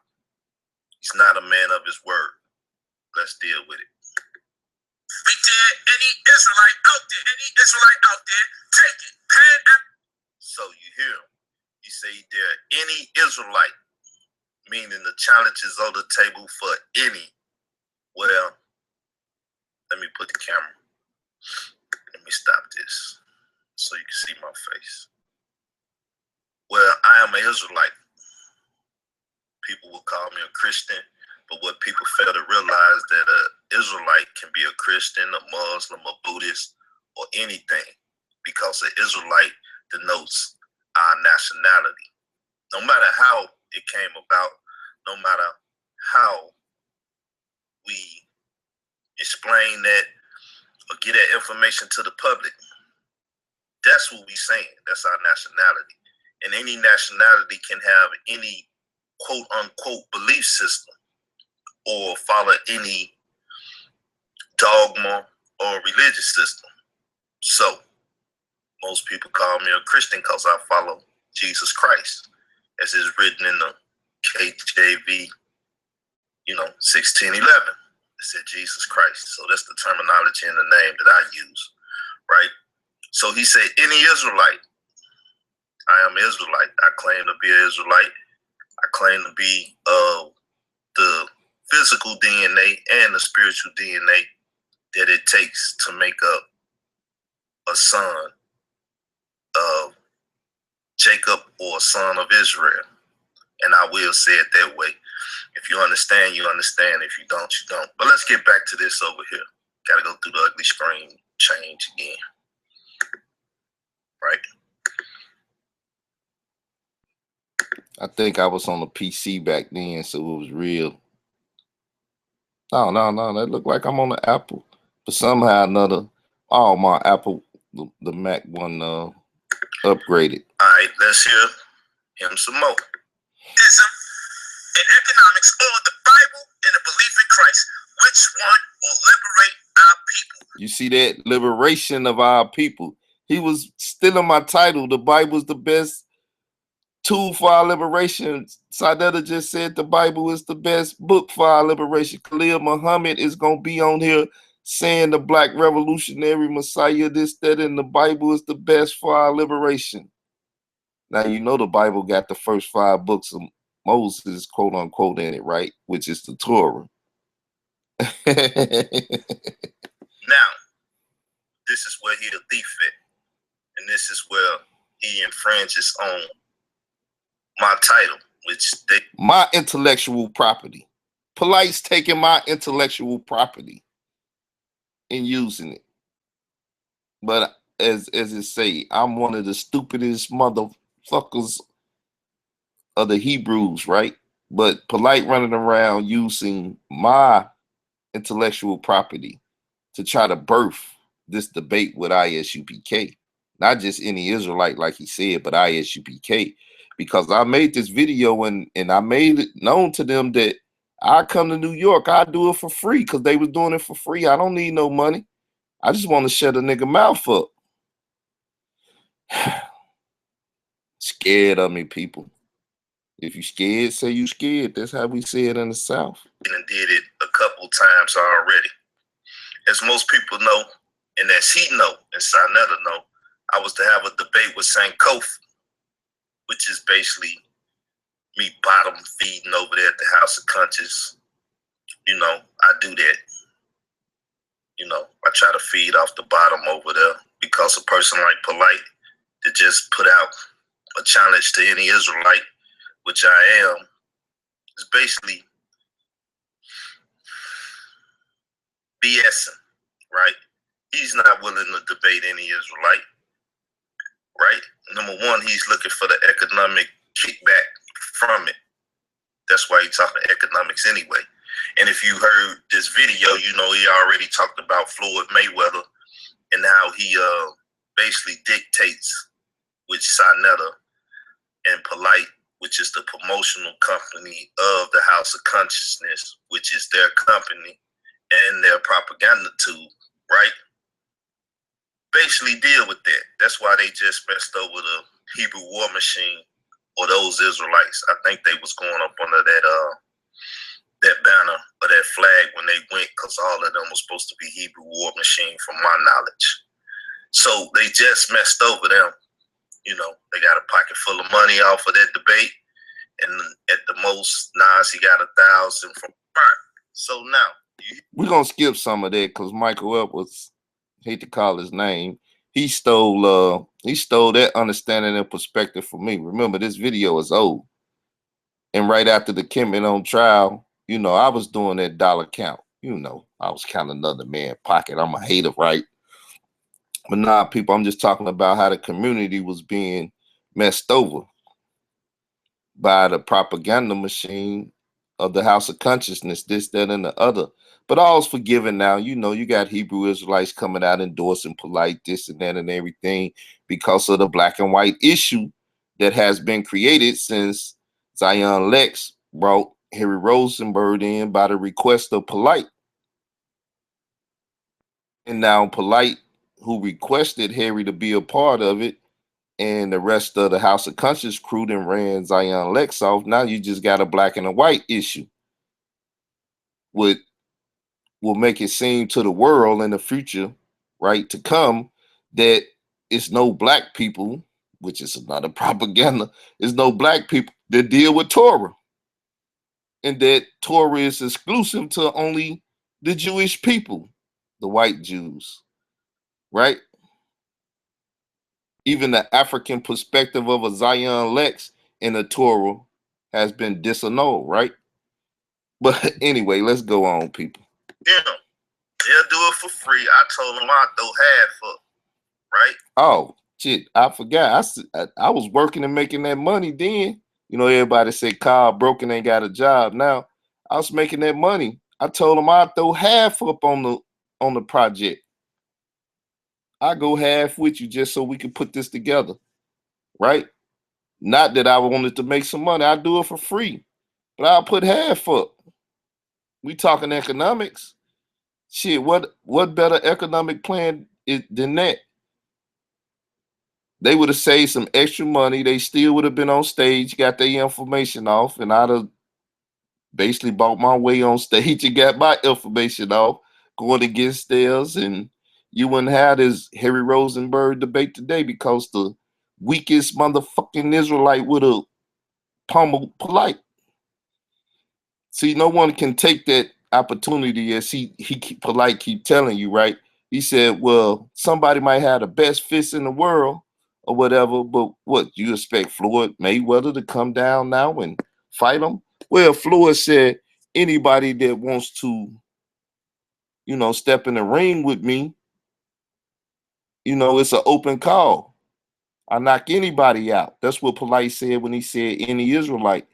He's not a man of his word. Let's deal with it. We dare any Israelite out there, take it. So you hear him. He say dare any Israelite, meaning the challenges on the table for any. Well, let me put the camera. Let me stop this so you can see my face. Well, I am an Israelite. People will call me a Christian, but what people fail to realize that an Israelite can be a Christian, a Muslim, a Buddhist, or anything, because an Israelite denotes our nationality. No matter how it came about, no matter how we explain that or get that information to the public, that's what we saying. That's our nationality. And any nationality can have any quote unquote belief system or follow any dogma or religious system. So most people call me a Christian because I follow Jesus Christ, as is written in the KJV, 1611. It said Jesus Christ. So that's the terminology and the name that I use, right? So he said, any Israelite, I am Israelite. I claim to be an Israelite. I claim to be the physical DNA and the spiritual DNA that it takes to make up a son of Jacob or a son of Israel. And I will say it that way. If you understand, you understand. If you don't, you don't. But let's get back to this over here. Got to go through the ugly screen change again. Right? I think I was on the PC back then, so it was real. No, that looked like I'm on the Apple. But somehow or another, all my Apple, the Mac one upgraded. All right, let's hear him some more. Ism in economics, or the Bible and the belief in Christ, which one will liberate our people? You see that? Liberation of our people. He was still in my title. The Bible's the best tool for our liberation. Sadetta just said the Bible is the best book for our liberation. Khalil Muhammad is going to be on here saying the Black Revolutionary Messiah, this, that, and the Bible is the best for our liberation. Now, you know the Bible got the first 5 books of Moses, quote unquote, in it, right? Which is the Toure. Now, this is where he a thief at. And this is where he infringes on my title, which my intellectual property. Polight's taking my intellectual property and using it. But as it say, I'm one of the stupidest motherfuckers of the Hebrews, right? But Polight running around using my intellectual property to try to birth this debate with ISUPK. Not just any Israelite, like he said, but ISUPK. Because I made this video and I made it known to them that I come to New York, I do it for free because they was doing it for free. I don't need no money. I just want to shut a nigga mouth up. Scared of me, people. If you scared, say you scared. That's how we say it in the South. And did it a couple times already. As most people know, and as he know, and Sinetta know, I was to have a debate with Sankofa. which is basically me bottom feeding over there at the House of Conscience. You know, I do that. You know, I try to feed off the bottom over there because a person like Polight that just put out a challenge to any Israelite, which I am, is basically BSing, right? He's not willing to debate any Israelite, right? Number one, he's looking for the economic kickback from it. That's why he's talking economics anyway. And if you heard this video, you know he already talked about Floyd Mayweather and how he basically dictates with Sinetta and Polight, which is the promotional company of the House of Consciousness, which is their company and their propaganda tool, right? Basically deal with that. That's why they just messed over the Hebrew war machine or those Israelites. I think they was going up under that banner or that flag when they went, because all of them was supposed to be Hebrew war machine from my knowledge. So they just messed over them. You know, they got a pocket full of money off of that debate, and at the most, Nas, he got 1,000 from Burn. So now we're gonna skip some of that because Michael Edwards, hate to call his name, he stole that understanding and perspective from me. Remember, this video is old, and right after the Kimmin on trial, you know, I was doing that dollar count. You know, I was counting another man's pocket. I'm a hater, right? But nah, people, I'm just talking about how the community was being messed over by the propaganda machine of the House of Consciousness, this, that, and the other. But all's forgiven now. You know, you got Hebrew Israelites coming out endorsing Polight, this and that and everything because of the black and white issue that has been created since Zion Lex brought Harry Rosenberg in by the request of Polight. And now Polight, who requested Harry to be a part of it, and the rest of the House of Conscience crew then ran Zion Lex off. Now you just got a black and a white issue. Will make it seem to the world in the future, right, to come, that it's no black people, which is another propaganda, it's no black people that deal with Toure. And that Toure is exclusive to only the Jewish people, the white Jews, right? Even the African perspective of a Zion Lex in a Toure has been disannulled, right? But anyway, let's go on, people. Yeah, they'll do it for free. I told them I'd throw half up, right? Oh, shit, I forgot. I was working and making that money then. You know, everybody said Carl broken ain't got a job. Now, I was making that money. I told them I'd throw half up on the project. I go half with you just so we can put this together, right? Not that I wanted to make some money. I do it for free, but I'll put half up. We talking economics. Shit, what better economic plan than that? They would have saved some extra money. They still would have been on stage, got their information off, and I'd have basically bought my way on stage and got my information off, going against theirs, and you wouldn't have this Harry Rosenberg debate today because the weakest motherfucking Israelite would have pummeled Polight. See, no one can take that opportunity, as he Polight keep telling you, right? He said, well, somebody might have the best fist in the world or whatever, but what, you expect Floyd Mayweather to come down now and fight him? Well, Floyd said, anybody that wants to, you know, step in the ring with me, you know, it's an open call. I knock anybody out. That's what Polight said when he said any Israelite.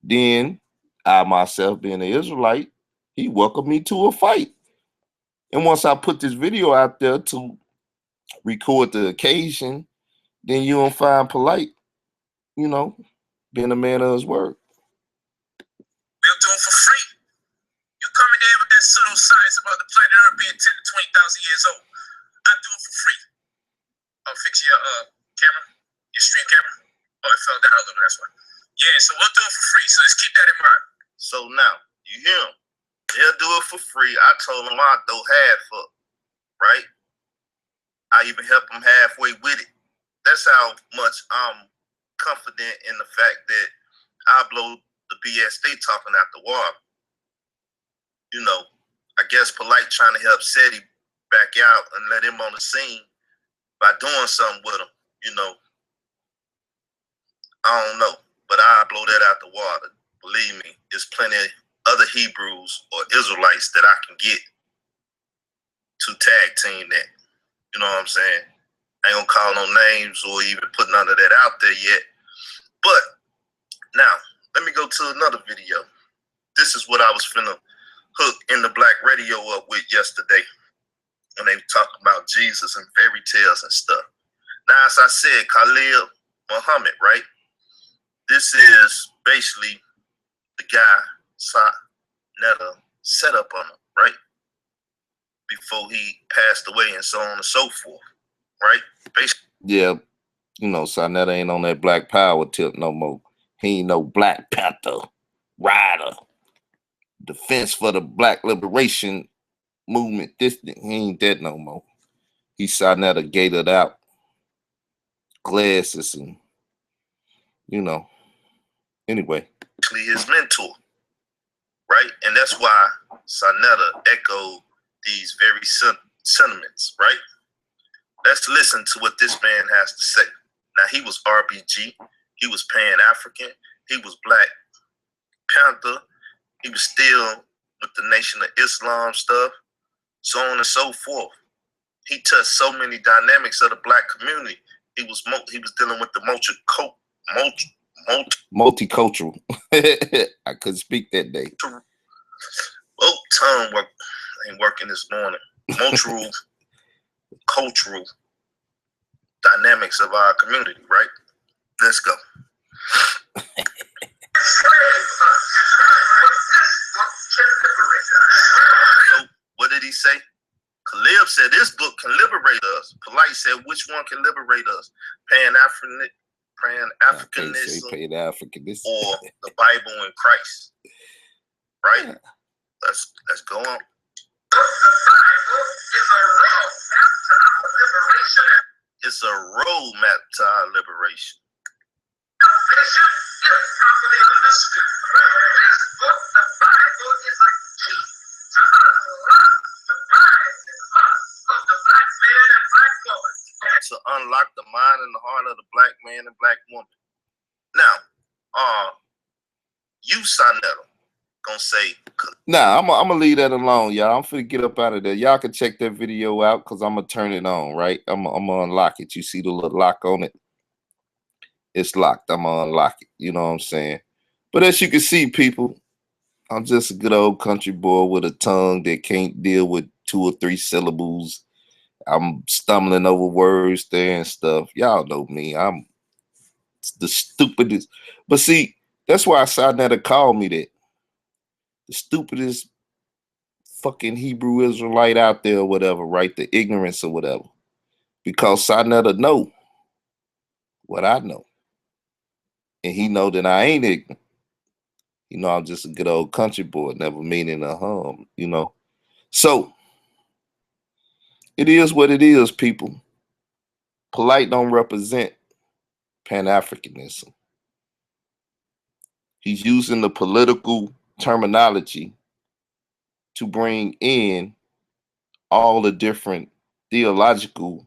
Then I myself, being an Israelite, he welcomed me to a fight. And once I put this video out there to record the occasion, then you don't find Polight, you know, being a man of his word. We'll do it for free. You coming there with that pseudoscience about the planet Earth being 10 to 20,000 years old. I do it for free. I'll fix your camera, your stream camera. Oh, it fell down a little, that's why. Yeah, so we'll do it for free. So let's keep that in mind. So now, you hear him. They'll do it for free. I told them I'd throw half up, right? I even help them halfway with it. That's how much I'm confident in the fact that I blow the BS they talking out the water. You know, I guess Polight trying to help Seti back out and let him on the scene by doing something with him. You know, I don't know, but I blow that out the water. Believe me, there's plenty of other Hebrews or Israelites that I can get to tag team that. You know what I'm saying? I ain't gonna call no names or even put none of that out there yet. But now, let me go to another video. This is what I was finna hook in the black radio up with yesterday when they talking about Jesus and fairy tales and stuff. Now, as I said, Khalil Muhammad, right? This is basically the guy Netta set up on him, right? Before he passed away and so on and so forth, right? Basically. Yeah, you know, Sarnetta ain't on that Black Power tip no more. He ain't no Black Panther rider. Defense for the Black Liberation movement. He ain't that no more. He Sarnetta gated out glasses and, you know, anyway. His mentor, right? And that's why Sarnetta echoed these very sentiments, right? Let's listen to what this man has to say. Now, he was RBG. He was Pan-African. He was Black Panther. He was still with the Nation of Islam stuff, so on and so forth. He touched so many dynamics of the Black community. He was dealing with the multicultural. I couldn't speak that day. Oh, tongue work ain't working this morning. Cultural dynamics of our community, right? Let's go. So, what did he say? Khalil said this book can liberate us. Polight said, which one can liberate us? Pan-Africanism or the Bible and Christ, right? Let's go on. It's a roadmap to our liberation. To unlock the mind and the heart of the Black man and Black woman. Now, you, Sarnetta, gonna say? Nah, I'm gonna leave that alone, y'all. I'm finna get up out of there. Y'all can check that video out because I'm gonna turn it on, right? I'm gonna unlock it. You see the little lock on it? It's locked. I'm gonna unlock it. You know what I'm saying? But as you can see, people, I'm just a good old country boy with a tongue that can't deal with 2 or 3 syllables. I'm stumbling over words there and stuff. Y'all know me. I'm the stupidest. But see, that's why Sarnetta called me that. The stupidest fucking Hebrew Israelite out there or whatever, right? The ignorance or whatever. Because Sarnetta know what I know. And he know that I ain't ignorant. You know, I'm just a good old country boy, never meaning no harm, you know. So, it is what it is, people. Polight don't represent Pan-Africanism. He's using the political terminology to bring in all the different theological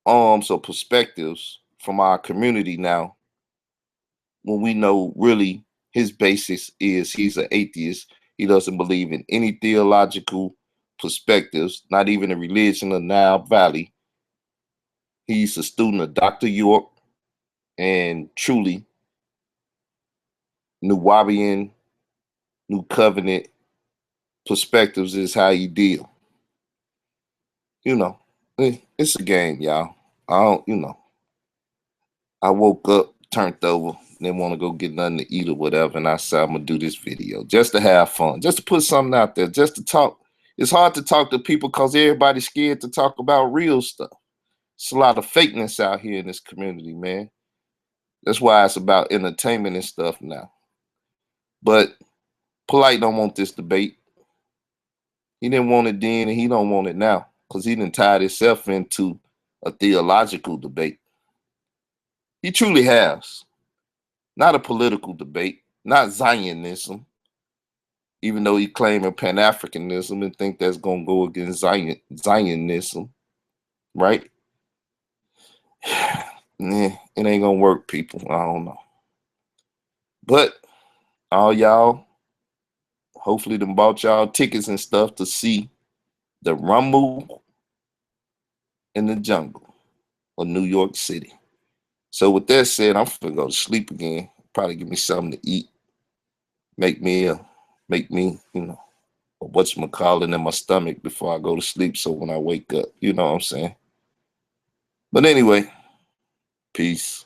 arms or perspectives from our community now, when we know really his basis is he's an atheist. He doesn't believe in any theological perspectives, not even the religion of Nile Valley. He's a student of Dr. York, and truly New Wabian, New Covenant perspectives is how you deal. You know, it's a game, y'all. I woke up, turned over, didn't want to go get nothing to eat or whatever, and I said, I'm going to do this video just to have fun, just to put something out there, just to talk. It's hard to talk to people because everybody's scared to talk about real stuff. It's a lot of fakeness out here in this community, man. That's why it's about entertainment and stuff now. But Polight don't want this debate. He didn't want it then, and he don't want it now because he done tied himself into a theological debate. He truly has. Not a political debate, not Zionism, even though he claiming Pan-Africanism and think that's going to go against Zionism, right? It ain't going to work, people. I don't know. But all y'all, hopefully them bought y'all tickets and stuff to see the Rumble in the Jungle of New York City. So with that said, I'm gonna go to sleep again. Probably give me something to eat. Make me, you know, whatchamacallit in my stomach before I go to sleep. So when I wake up, you know what I'm saying? But anyway, peace.